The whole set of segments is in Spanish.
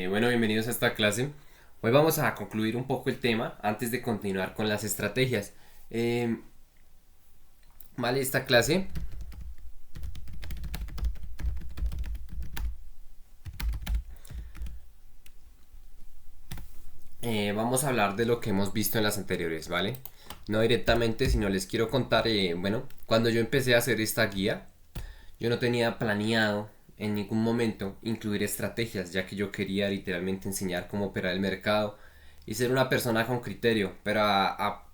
Bueno, bienvenidos a esta clase. Hoy vamos a concluir un poco el tema antes de continuar con las estrategias. Eh, vale, esta clase vamos a hablar de lo que hemos visto en las anteriores, ¿vale? No directamente, sino les quiero contar, bueno, cuando yo empecé a hacer esta guía, yo no tenía planeado en ningún momento incluir estrategias, ya que yo quería literalmente enseñar cómo operar el mercado y ser una persona con criterio, pero a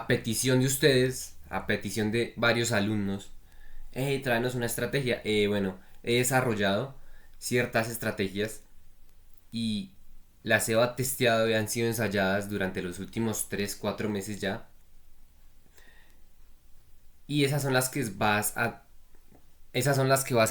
petición de ustedes, a petición de varios alumnos, hey, tráenos una estrategia. Bueno, he desarrollado ciertas estrategias y las he testeado y han sido ensayadas durante los últimos 3 4 meses ya. Y esas son las que vas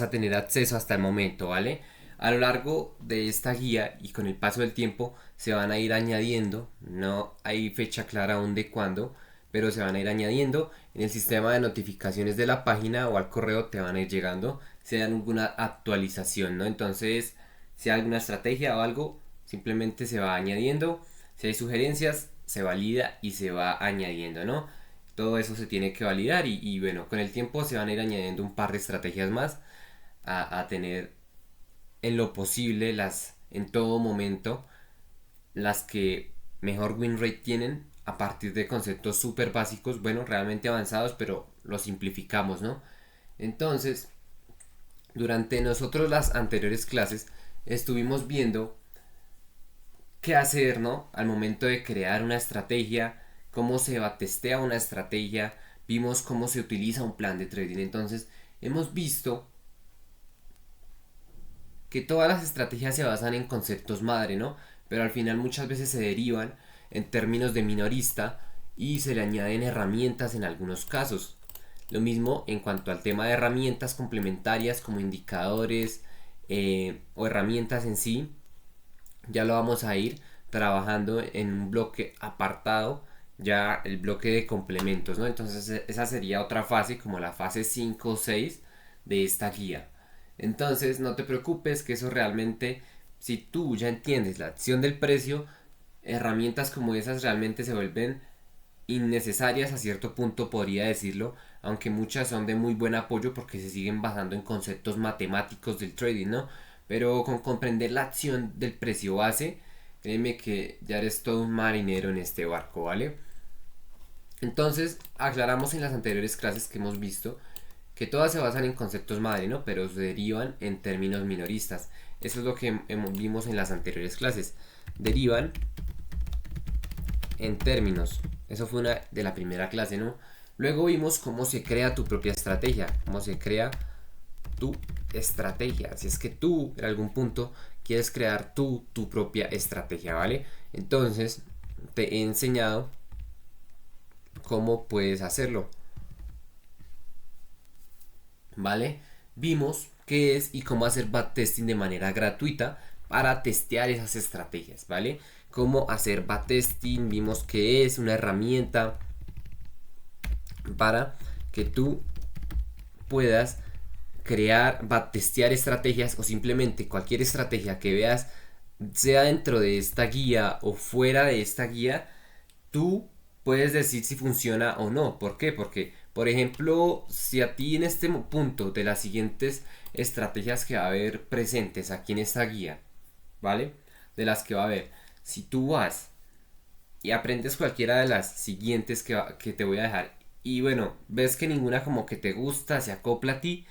a tener acceso hasta el momento, ¿vale? A lo largo de esta guía y con el paso del tiempo se van a ir añadiendo, no hay fecha clara aún de cuándo, pero se van a ir añadiendo en el sistema de notificaciones de la página o al correo te van a ir llegando si hay alguna actualización, ¿no? Entonces, si hay alguna estrategia o algo, simplemente se va añadiendo, si hay sugerencias, se valida y se va añadiendo, ¿no? Todo eso se tiene que validar y bueno, con el tiempo se van a ir añadiendo un par de estrategias más a tener en lo posible en todo momento las que mejor win rate tienen a partir de conceptos súper básicos, bueno, realmente avanzados, pero los simplificamos, ¿no? Entonces, durante nosotros las anteriores clases estuvimos viendo qué hacer, ¿no? Al momento de crear una estrategia, cómo se testea una estrategia, vimos cómo se utiliza un plan de trading. Entonces, hemos visto que todas las estrategias se basan en conceptos madre, ¿no? Pero al final muchas veces se derivan en términos de minorista y se le añaden herramientas en algunos casos. Lo mismo en cuanto al tema de herramientas complementarias como indicadores o herramientas en sí, ya lo vamos a ir trabajando en un bloque apartado, ya el bloque de complementos, ¿no? Entonces esa sería otra fase, como la fase 5 o 6 de esta guía. Entonces no te preocupes que eso realmente, si tú ya entiendes la acción del precio, herramientas como esas realmente se vuelven innecesarias a cierto punto, podría decirlo, aunque muchas son de muy buen apoyo porque se siguen basando en conceptos matemáticos del trading, ¿no? Pero con comprender la acción del precio base, créeme que ya eres todo un marinero en este barco, ¿vale? Entonces, aclaramos en las anteriores clases que hemos visto que todas se basan en conceptos madre, ¿no? Pero se derivan en términos minoristas. Eso es lo que vimos en las anteriores clases. Derivan en términos. Eso fue una de la primera clase, ¿no? Luego vimos cómo se crea tu propia estrategia, cómo se crea tu estrategia. Si es que tú en algún punto quieres crear tu propia estrategia, ¿vale? Entonces te he enseñado cómo puedes hacerlo, ¿vale? Vimos qué es y cómo hacer backtesting de manera gratuita para testear esas estrategias, ¿vale? Cómo hacer backtesting, vimos que es una herramienta para que tú puedas crear, testear estrategias o simplemente cualquier estrategia que veas, sea dentro de esta guía o fuera de esta guía, tú puedes decir si funciona o no. ¿Por qué? Porque, por ejemplo, si a ti en este punto de las siguientes estrategias que va a haber presentes aquí en esta guía, ¿vale? De las que va a haber, si tú vas y aprendes cualquiera de las siguientes que te voy a dejar y bueno, ves que ninguna como que te gusta, se acopla a ti,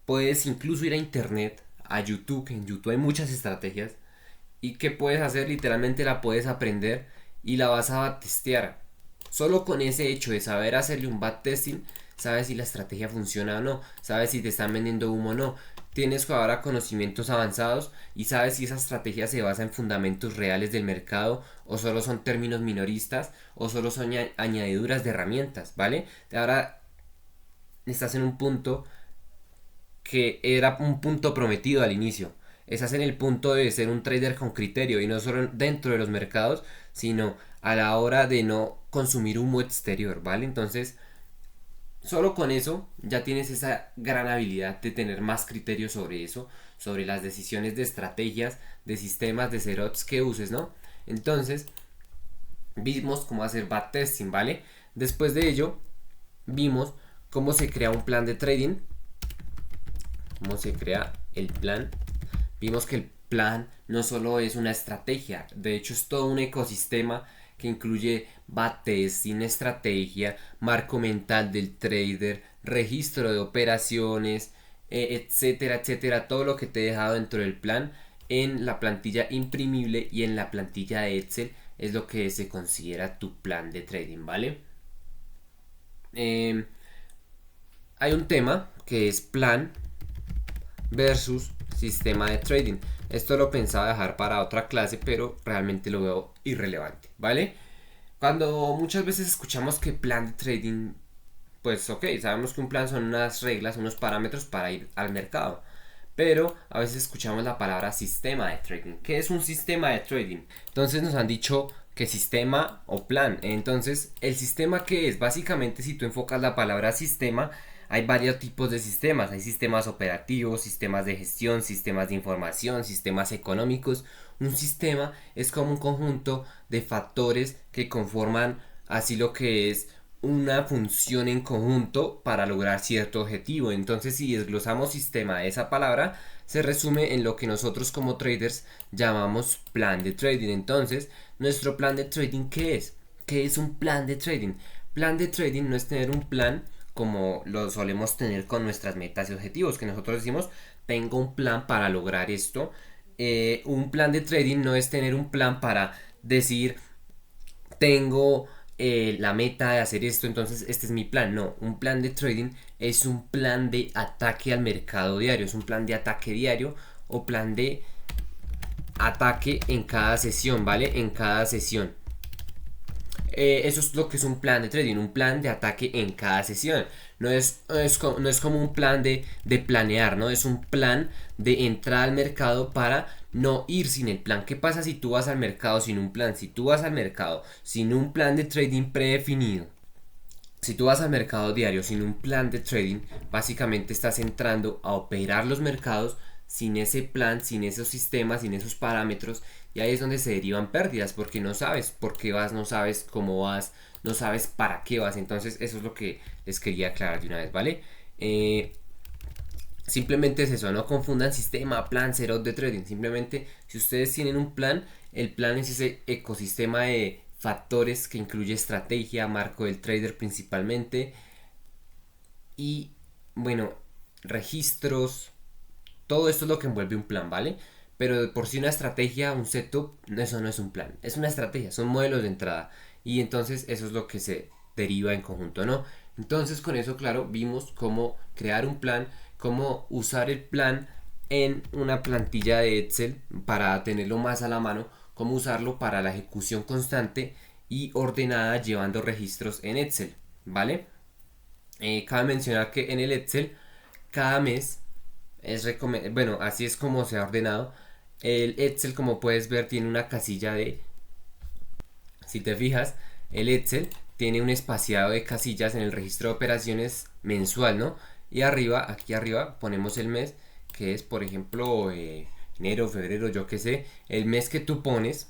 puedes incluso ir a internet, a YouTube, que en YouTube hay muchas estrategias y que puedes hacer, literalmente la puedes aprender y la vas a testear. Solo con ese hecho de saber hacerle un backtesting, sabes si la estrategia funciona o no, sabes si te están vendiendo humo o no. Tienes ahora conocimientos avanzados y sabes si esa estrategia se basa en fundamentos reales del mercado o solo son términos minoristas o solo son añadiduras de herramientas, ¿vale? Ahora estás en un punto que era un punto prometido al inicio. Estás en el punto de ser un trader con criterio y no solo dentro de los mercados, sino a la hora de no consumir humo exterior, ¿vale? Entonces, solo con eso ya tienes esa gran habilidad de tener más criterio sobre eso, sobre las decisiones de estrategias, de sistemas, de setups que uses, ¿no? Entonces, vimos cómo hacer backtesting, ¿vale? Después de ello, vimos cómo se crea un plan de trading, cómo se crea el plan. Vimos que el plan no solo es una estrategia, de hecho es todo un ecosistema que incluye backtesting, estrategia, marco mental del trader, registro de operaciones, etcétera, etcétera, todo lo que te he dejado dentro del plan en la plantilla imprimible y en la plantilla de Excel es lo que se considera tu plan de trading, ¿vale? Hay un tema que es plan versus sistema de trading. Esto lo pensaba dejar para otra clase, pero realmente lo veo irrelevante, ¿vale? Cuando muchas veces escuchamos que plan de trading, pues ok, sabemos que un plan son unas reglas, unos parámetros para ir al mercado. Pero a veces escuchamos la palabra sistema de trading. ¿Qué es un sistema de trading? Entonces nos han dicho que sistema o plan. Entonces, ¿el sistema qué es? Básicamente, si tú enfocas la palabra sistema, hay varios tipos de sistemas. Hay sistemas operativos, sistemas de gestión, sistemas de información, sistemas económicos. Un sistema es como un conjunto de factores que conforman así lo que es una función en conjunto para lograr cierto objetivo. Entonces, si desglosamos sistema de esa palabra, se resume en lo que nosotros como traders llamamos plan de trading. Entonces, nuestro plan de trading, ¿qué es? ¿Qué es un plan de trading? Plan de trading no es tener un plan como lo solemos tener con nuestras metas y objetivos, que nosotros decimos, tengo un plan para lograr esto. Un plan de trading no es tener un plan para decir, tengo la meta de hacer esto, entonces este es mi plan. No, un plan de trading es un plan de ataque al mercado diario, es un plan de ataque diario o plan de ataque en cada sesión, ¿vale? En cada sesión. Eso es lo que es un plan de trading, un plan de ataque en cada sesión. No es como un plan de planear, ¿no? Es un plan de entrar al mercado para no ir sin el plan. ¿Qué pasa si tú vas al mercado sin un plan? Si tú vas al mercado sin un plan de trading predefinido, si tú vas al mercado diario sin un plan de trading, básicamente estás entrando a operar los mercados sin ese plan, sin esos sistemas, sin esos parámetros, y ahí es donde se derivan pérdidas, porque no sabes por qué vas, no sabes cómo vas, no sabes para qué vas. Entonces eso es lo que les quería aclarar de una vez, ¿vale? Simplemente es eso, no confundan sistema, plan, setup de trading. Simplemente si ustedes tienen un plan, el plan es ese ecosistema de factores que incluye estrategia, marco del trader principalmente, y bueno, registros, todo esto es lo que envuelve un plan, ¿vale? Pero de por sí una estrategia, un setup, eso no es un plan, es una estrategia, son modelos de entrada, y entonces eso es lo que se deriva en conjunto, ¿no? Entonces con eso, claro, vimos cómo crear un plan, cómo usar el plan en una plantilla de Excel para tenerlo más a la mano, cómo usarlo para la ejecución constante y ordenada llevando registros en Excel, ¿vale? Cabe mencionar que en el Excel cada mes es bueno, así es como se ha ordenado. El Excel, como puedes ver, tiene una casilla de, si te fijas, el Excel tiene un espaciado de casillas en el registro de operaciones mensual, ¿no? Y arriba, aquí arriba, ponemos el mes, que es, por ejemplo, enero, febrero, yo qué sé. El mes que tú pones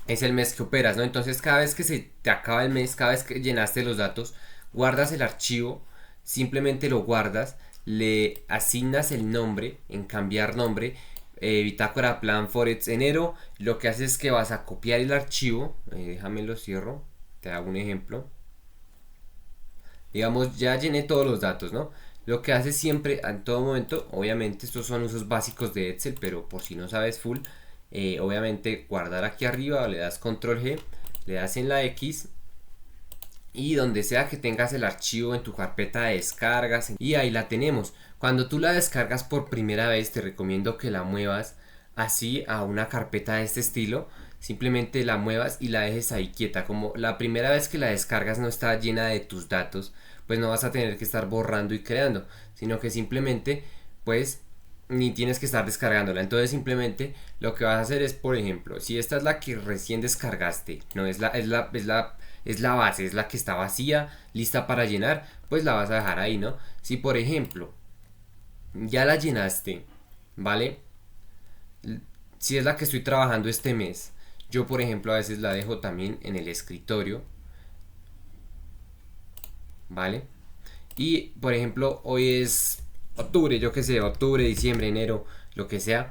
es el mes que operas, ¿no? Entonces, cada vez que se te acaba el mes, cada vez que llenaste los datos, guardas el archivo, simplemente lo guardas, le asignas el nombre, en cambiar nombre, bitácora plan forex enero. Lo que haces es que vas a copiar el archivo, déjame lo cierro, te hago un ejemplo. Digamos, ya llené todos los datos, ¿no? Lo que haces siempre, en todo momento, obviamente estos son usos básicos de Excel, pero por si no sabes full, obviamente guardar aquí arriba, le das control G, le das en la X, y donde sea que tengas el archivo en tu carpeta de descargas, y ahí la tenemos. Cuando tú la descargas por primera vez, te recomiendo que la muevas así a una carpeta de este estilo. Simplemente la muevas y la dejes ahí quieta. Como la primera vez que la descargas no está llena de tus datos, pues no vas a tener que estar borrando y creando, sino que simplemente pues ni tienes que estar descargándola. Entonces simplemente lo que vas a hacer es, por ejemplo, si esta es la que recién descargaste, no es la base, es la que está vacía, lista para llenar, pues la vas a dejar ahí, ¿no? Si por ejemplo ya la llenaste, ¿vale? Si es la que estoy trabajando este mes, yo por ejemplo a veces la dejo también en el escritorio, ¿vale? Y por ejemplo hoy es octubre, yo qué sé, octubre, diciembre, enero, lo que sea,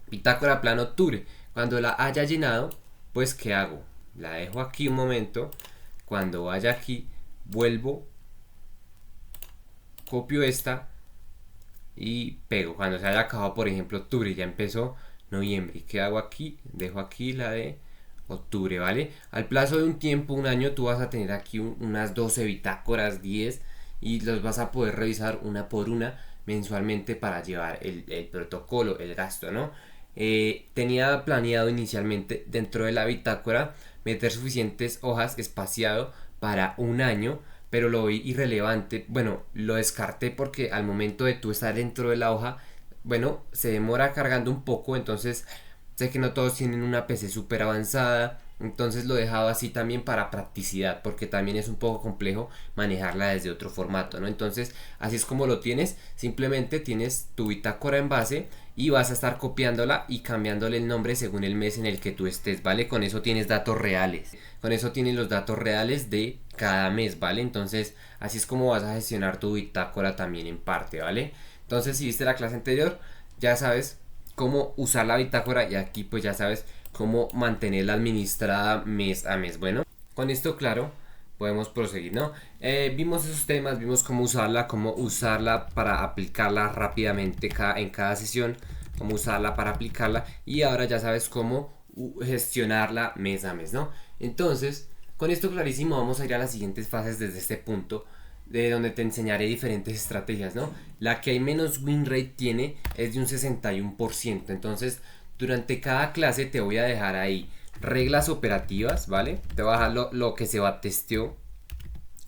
bitácora plan octubre. Cuando la haya llenado, pues ¿qué hago? La dejo aquí un momento, cuando vaya aquí, vuelvo, copio esta y pego. Cuando se haya acabado, por ejemplo, octubre, ya empezó noviembre. ¿Y qué hago aquí? Dejo aquí la de octubre, ¿vale? Al plazo de un tiempo, un año, tú vas a tener aquí unas 12 bitácoras, 10, y los vas a poder revisar una por una mensualmente para llevar el protocolo, el gasto, ¿no? Tenía planeado inicialmente dentro de la bitácora meter suficientes hojas espaciado para un año, pero lo vi irrelevante. Bueno, lo descarté porque al momento de tú estar dentro de la hoja, bueno, se demora cargando un poco, entonces sé que no todos tienen una PC súper avanzada, entonces lo he dejado así también para practicidad, porque también es un poco complejo manejarla desde otro formato, ¿no? Entonces, así es como lo tienes, simplemente tienes tu bitácora en base y vas a estar copiándola y cambiándole el nombre según el mes en el que tú estés, ¿vale? Con eso tienes datos reales, con eso tienes los datos reales de cada mes, ¿vale? Entonces, así es como vas a gestionar tu bitácora también en parte, ¿vale? Entonces, si viste la clase anterior, ya sabes cómo usar la bitácora y aquí pues ya sabes cómo mantenerla administrada mes a mes. Bueno, con esto claro, podemos proseguir, ¿no? Vimos esos temas, vimos cómo usarla para aplicarla rápidamente en cada sesión, cómo usarla para aplicarla y ahora ya sabes cómo gestionarla mes a mes, ¿no? Entonces, con esto clarísimo vamos a ir a las siguientes fases desde este punto de donde te enseñaré diferentes estrategias, ¿no? La que hay menos win rate tiene es de un 61%. Entonces, durante cada clase te voy a dejar ahí reglas operativas, ¿vale? Te voy a dejar lo que se va testeó,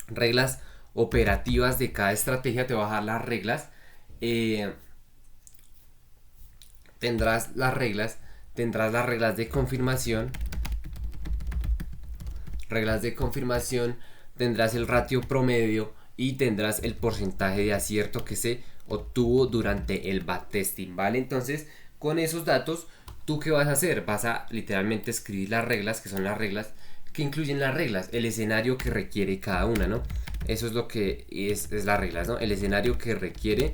reglas operativas de cada estrategia, te voy a dejar las reglas. eh, tendrás las reglas, tendrás las reglas de confirmación, tendrás el ratio promedio y tendrás el porcentaje de acierto que se obtuvo durante el backtesting, ¿vale? Entonces, con esos datos, ¿tú qué vas a hacer? Vas a literalmente escribir las reglas, que son las reglas, que incluyen las reglas, el escenario que requiere cada una, ¿no? Eso es lo que es las reglas, ¿no? El escenario que requiere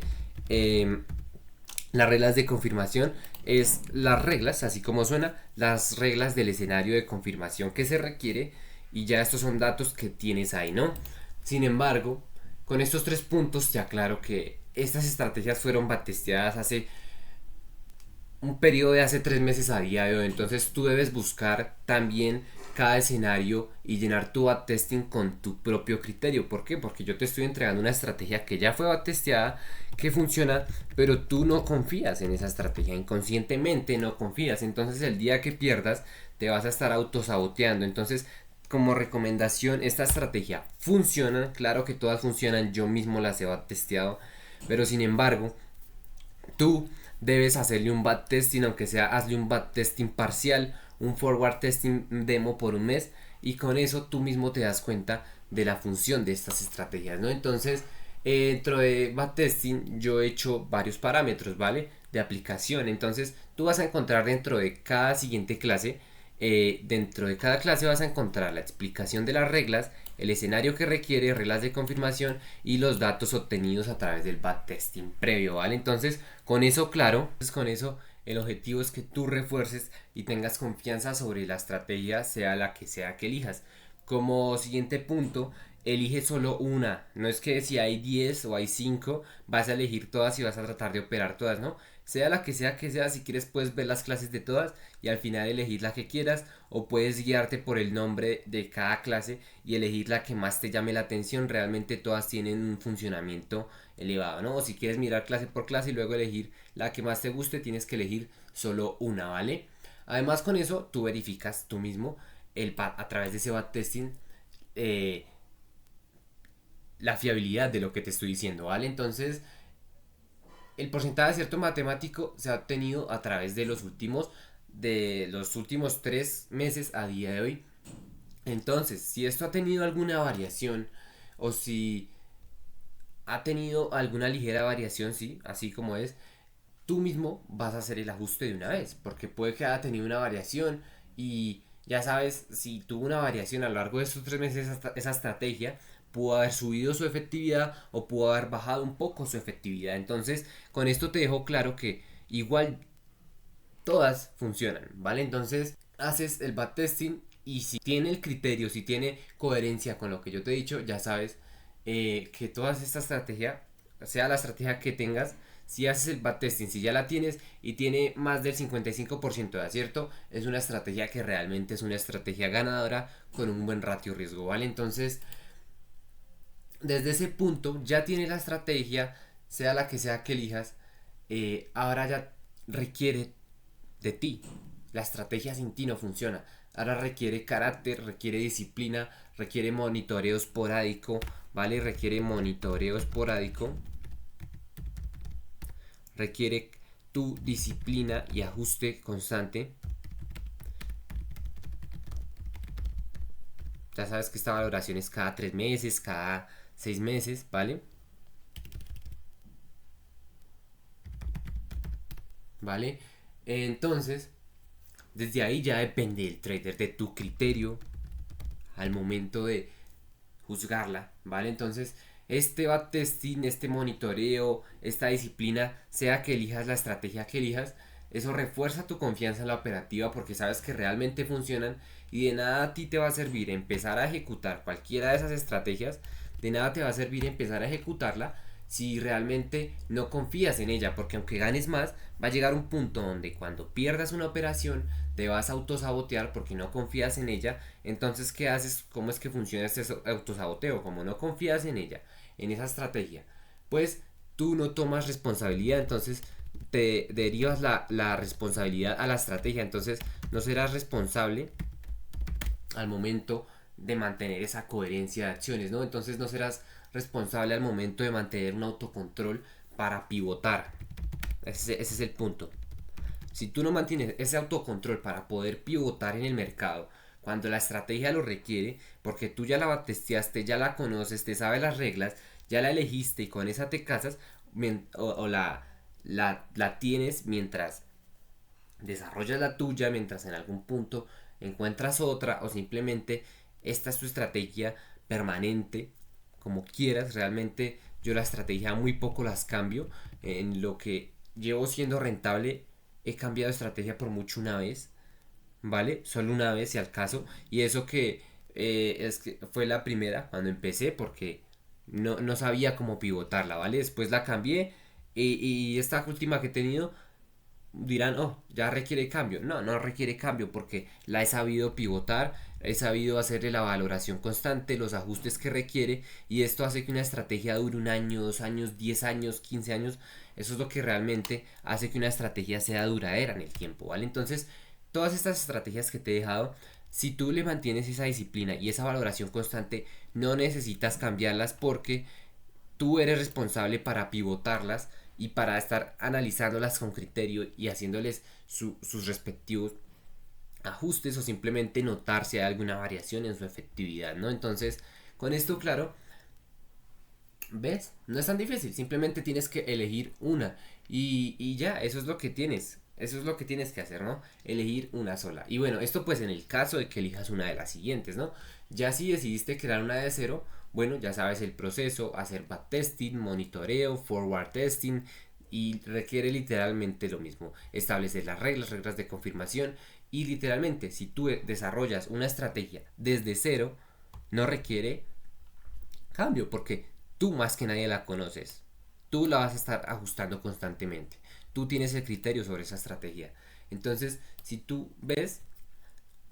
las reglas de confirmación es las reglas, así como suena, las reglas del escenario de confirmación que se requiere y ya estos son datos que tienes ahí, ¿no? Sin embargo, con estos tres puntos te aclaro que estas estrategias fueron testeadas hace un periodo de hace 3 meses a día de hoy. Entonces tú debes buscar también cada escenario y llenar tu backtesting con tu propio criterio. ¿Por qué? Porque yo te estoy entregando una estrategia que ya fue backtesteada, que funciona, pero tú no confías en esa estrategia. Inconscientemente no confías. Entonces el día que pierdas te vas a estar autosaboteando. Entonces como recomendación, esta estrategia funciona. Claro que todas funcionan. Yo mismo las he backtesteado. Pero sin embargo, tú debes hacerle un backtesting, aunque sea hazle un backtesting parcial, un forward testing demo por un mes y con eso tú mismo te das cuenta de la función de estas estrategias, ¿no? Entonces, dentro de backtesting yo he hecho varios parámetros, ¿vale? De aplicación. Entonces, tú vas a encontrar dentro de cada siguiente clase, dentro de cada clase vas a encontrar la explicación de las reglas, el escenario que requiere, reglas de confirmación y los datos obtenidos a través del backtesting previo, ¿vale? Entonces, con eso claro, pues con eso el objetivo es que tú refuerces y tengas confianza sobre la estrategia, sea que elijas. Como siguiente punto, elige solo una. No es que si hay 10 o hay 5 vas a elegir todas y vas a tratar de operar todas, ¿no? Sea que sea, si quieres puedes ver las clases de todas y al final elegir la que quieras o puedes guiarte por el nombre de cada clase y elegir la que más te llame la atención. Realmente todas tienen un funcionamiento elevado, ¿no? O si quieres mirar clase por clase y luego elegir la que más te guste, tienes que elegir solo una, ¿vale? Además con eso tú verificas tú mismo a través de ese backtesting eh, la fiabilidad de lo que te estoy diciendo, ¿vale? Entonces el porcentaje de acierto matemático se ha obtenido a través de los últimos 3 meses a día de hoy. Entonces, si esto ha tenido alguna variación o si ha tenido alguna ligera variación, sí, así como es, tú mismo vas a hacer el ajuste de una vez, porque puede que haya tenido una variación y ya sabes, si tuvo una variación a lo largo de estos 3 meses, esa estrategia pudo haber subido su efectividad o pudo haber bajado un poco su efectividad. Entonces, con esto te dejo claro que igual todas funcionan, ¿vale? Entonces, haces el backtesting y si tiene el criterio, si tiene coherencia con lo que yo te he dicho, ya sabes que toda esta estrategia, sea la estrategia que tengas, si haces el backtesting, si ya la tienes y tiene más del 55% de acierto, es una estrategia que realmente es una estrategia ganadora con un buen ratio riesgo, ¿vale? Entonces, desde ese punto ya tienes la estrategia, sea que elijas, ahora ya requiere de ti. La estrategia sin ti no funciona. Ahora requiere carácter, requiere disciplina, requiere monitoreo esporádico, ¿vale? Requiere monitoreo esporádico, requiere tu disciplina y ajuste constante. Ya sabes que esta valoración es cada 3 meses, cada 6 meses, ¿vale? ¿Vale? Entonces, desde ahí ya depende el trader, de tu criterio al momento de juzgarla, ¿vale? Entonces, este backtesting, este monitoreo, esta disciplina, sea que elijas la estrategia que elijas, eso refuerza tu confianza en la operativa porque sabes que realmente funcionan y de nada a ti te va a servir empezar a ejecutar cualquiera de esas estrategias, de nada te va a servir empezar a ejecutarla si realmente no confías en ella, porque aunque ganes más, va a llegar un punto donde cuando pierdas una operación te vas a autosabotear porque no confías en ella. Entonces, ¿qué haces? ¿Cómo es que funciona este autosaboteo? Como no confías en ella, en esa estrategia, pues tú no tomas responsabilidad, entonces te derivas la responsabilidad a la estrategia, entonces no serás responsable al momento de mantener esa coherencia de acciones, ¿no? Entonces no serás responsable al momento de mantener un autocontrol para pivotar. Ese es el punto. Si tú no mantienes ese autocontrol para poder pivotar en el mercado, cuando la estrategia lo requiere, porque tú ya la testeaste, ya la conoces, te sabes las reglas, ya la elegiste y con esa te casas, o la tienes mientras desarrollas la tuya, mientras en algún punto encuentras otra o simplemente esta es tu estrategia permanente, como quieras. Realmente yo la estrategia muy poco las cambio. En lo que llevo siendo rentable he cambiado de estrategia por mucho una vez, ¿vale? Solo una vez si al caso. Y eso que es que fue la primera cuando empecé porque no sabía cómo pivotarla, ¿vale? Después la cambié y esta última que he tenido dirán, oh, ya requiere cambio. No, no requiere cambio porque la he sabido pivotar, he sabido hacerle la valoración constante, los ajustes que requiere y esto hace que una estrategia dure 1 año, 2 años, 10 años, 15 años. Eso es lo que realmente hace que una estrategia sea duradera en el tiempo, ¿vale? Entonces, todas estas estrategias que te he dejado, si tú le mantienes esa disciplina y esa valoración constante, no necesitas cambiarlas porque tú eres responsable para pivotarlas y para estar analizándolas con criterio y haciéndoles sus respectivos ajustes o simplemente notar si hay alguna variación en su efectividad, ¿no? Entonces, con esto claro, ¿ves? No es tan difícil, simplemente tienes que elegir una y ya, eso es lo que tienes. Eso es lo que tienes que hacer, ¿no? Elegir una sola. Y bueno, esto pues en el caso de que elijas una de las siguientes, ¿no? Ya si decidiste crear una de cero, bueno, ya sabes el proceso, hacer backtesting, monitoreo, forward testing y requiere literalmente lo mismo. Establecer las reglas de confirmación y literalmente si tú desarrollas una estrategia desde cero, no requiere cambio porque tú más que nadie la conoces. Tú la vas a estar ajustando constantemente. Tú tienes el criterio sobre esa estrategia. Entonces, si tú ves,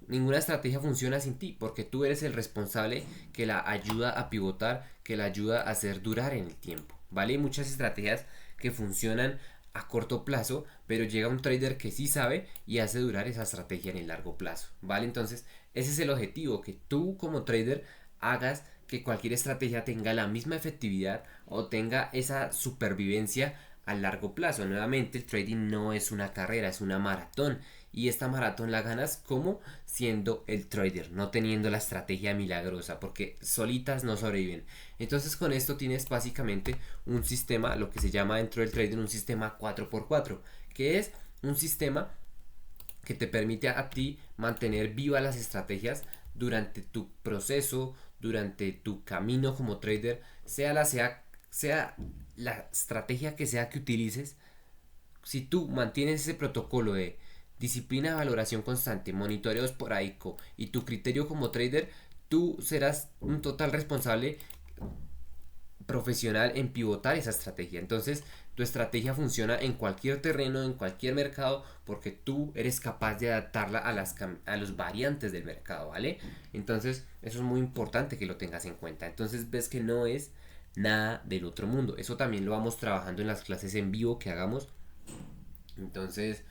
ninguna estrategia funciona sin ti, porque tú eres el responsable que la ayuda a pivotar, que la ayuda a hacer durar en el tiempo. ¿Vale? Hay muchas estrategias que funcionan a corto plazo, pero llega un trader que sí sabe y hace durar esa estrategia en el largo plazo. ¿Vale? Entonces, ese es el objetivo, que tú como trader hagas que cualquier estrategia tenga la misma efectividad o tenga esa supervivencia a largo plazo. Nuevamente, el trading no es una carrera, es una maratón y esta maratón la ganas como siendo el trader, no teniendo la estrategia milagrosa, porque solitas no sobreviven. Entonces con esto tienes básicamente un sistema, lo que se llama dentro del trading un sistema 4x4, que es un sistema que te permite a ti mantener vivas las estrategias durante tu proceso, durante tu camino como trader, sea la estrategia que sea que utilices. Si tú mantienes ese protocolo de disciplina de valoración constante, monitoreo esporádico y tu criterio como trader, tú serás un total responsable profesional en pivotar esa estrategia. Entonces, tu estrategia funciona en cualquier terreno, en cualquier mercado, porque tú eres capaz de adaptarla a los variantes del mercado, ¿vale? Entonces, eso es muy importante que lo tengas en cuenta. Entonces, ves que no es nada del otro mundo. Eso también lo vamos trabajando en las clases en vivo que hagamos. Entonces,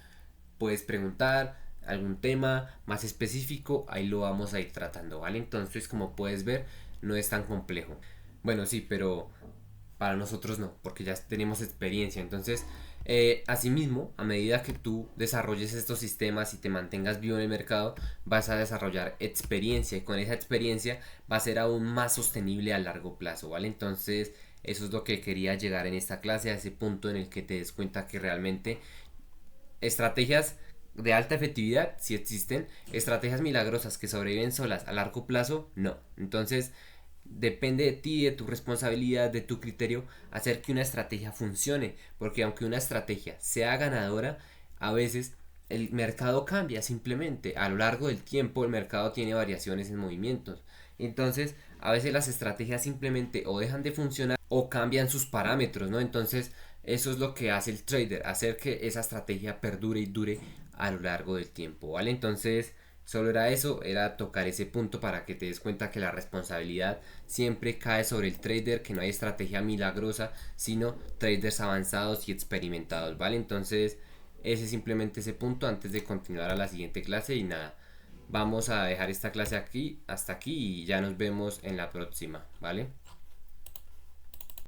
puedes preguntar algún tema más específico, ahí lo vamos a ir tratando, ¿vale? Entonces, como puedes ver, no es tan complejo. Bueno, sí, pero para nosotros no, porque ya tenemos experiencia. Entonces, asimismo, a medida que tú desarrolles estos sistemas y te mantengas vivo en el mercado, vas a desarrollar experiencia y con esa experiencia va a ser aún más sostenible a largo plazo, ¿vale? Entonces, eso es lo que quería llegar en esta clase, a ese punto en el que te des cuenta que realmente estrategias de alta efectividad sí existen, estrategias milagrosas que sobreviven solas a largo plazo no. Entonces depende de ti, de tu responsabilidad, de tu criterio, hacer que una estrategia funcione, porque aunque una estrategia sea ganadora, a veces el mercado cambia simplemente. A lo largo del tiempo el mercado tiene variaciones en movimientos. Entonces, a veces las estrategias simplemente o dejan de funcionar o cambian sus parámetros, ¿no? Entonces, eso es lo que hace el trader, hacer que esa estrategia perdure y dure a lo largo del tiempo, ¿vale? Entonces, solo era eso, era tocar ese punto para que te des cuenta que la responsabilidad siempre cae sobre el trader, que no hay estrategia milagrosa, sino traders avanzados y experimentados, ¿vale? Entonces, ese es simplemente ese punto antes de continuar a la siguiente clase y nada. Vamos a dejar esta clase aquí, hasta aquí y ya nos vemos en la próxima, ¿vale?